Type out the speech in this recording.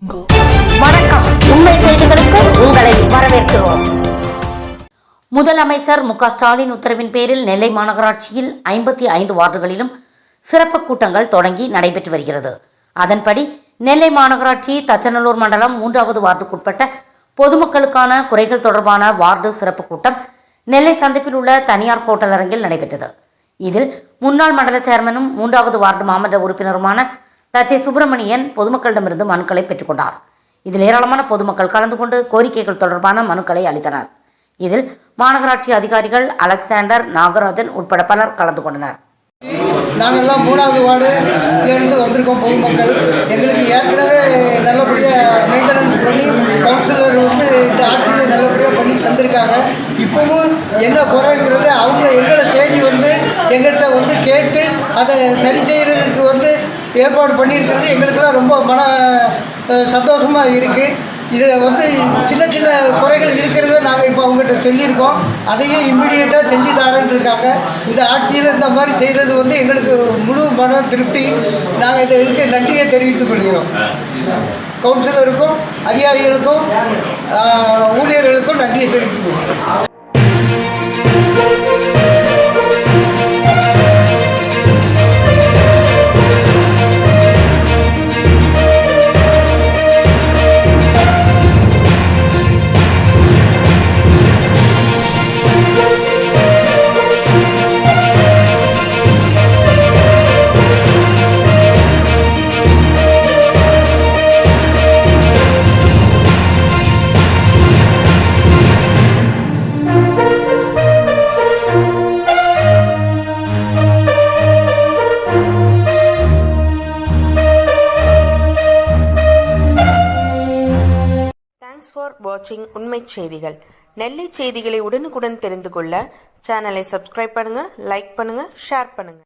வணக்கம். உண்மை செய்திகளுக்கு உங்களை வரவேற்கிறோம். முதலமைச்சர் மு.க.ஸ்டாலின் உத்தரவின் பேரில் நெல்லை மாநகராட்சியில் 55 வார்டுகளிலும் சிறப்பு கூட்டங்கள் தொடங்கி நடைபெற்று வருகிறது. அதன்படி நெல்லை மாநகராட்சி தச்சநல்லூர் மண்டலம் 3வது வார்டுக்குட்பட்ட பொதுமக்களுக்கான குறைகள் தொடர்பான வார்டு சிறப்பு கூட்டம் நெல்லை சந்திப்பில் உள்ள தனியார் ஹோட்டல் அரங்கில் நடைபெற்றது. இதில் முன்னாள் மண்டல சேர்மனும் 3வது வார்டு மாமன்ற உறுப்பினருமான தச்சை சுப்பிரமணியன் பொதுமக்களிடமிருந்து மனுக்களை பெற்றுக்கொண்டார். இதில் ஏராளமான பொதுமக்கள் கலந்து கொண்டு கோரிக்கைகள் தொடர்பான மனுக்களை அளித்தனர். இதில் மாநகராட்சி அதிகாரிகள் அலெக்சாண்டர், நாகராஜன் உட்பட பலர் கலந்து கொண்டனர். நாங்கள்லாம் 3வது வார்டுலேருந்து வந்திருக்கோம். பொதுமக்கள் எங்களுக்கு ஏற்கனவே நல்லபடியாக மெயின்டெனன்ஸ் பண்ணி கவுன்சிலர் இந்த ஆட்சியில் நல்லபடியாக பண்ணி தந்திருக்காங்க. இப்போவும் என்ன குறைங்கிறது அவங்க எங்களை தேடி எங்கள்கிட்ட கேட்டு அதை சரி செய்கிறதுக்கு ஏற்பாடு பண்ணியிருக்கிறது எங்களுக்கெல்லாம் ரொம்ப சந்தோஷமாக இருக்குது. இதில் சின்ன சின்ன குறைகள் இருக்கிறத நாங்கள் இப்போ அவங்ககிட்ட சொல்லியிருக்கோம். அதையும் இம்மிடியேட்டாக செஞ்சு தரேன்னு இருக்காங்க. இந்த ஆட்சியில் இந்த மாதிரி செய்கிறது எங்களுக்கு முழு மன திருப்தி. நாங்கள் இதற்கு நன்றியை தெரிவித்துக் கொள்கிறோம். கவுன்சிலருக்கும் அதிகாரிகளுக்கும் ஊழியர்களுக்கும் நன்றியை தெரிவித்துக் கொள்கிறோம். Thanks for watching உண்மை செய்திகள். நெல்லை செய்திகளை உடனுக்குடன் தெரிந்து கொள்ள சேனலை சப்ஸ்கிரைப் பண்ணுங்க, லைக் பண்ணுங்க, ஷேர் பண்ணுங்க.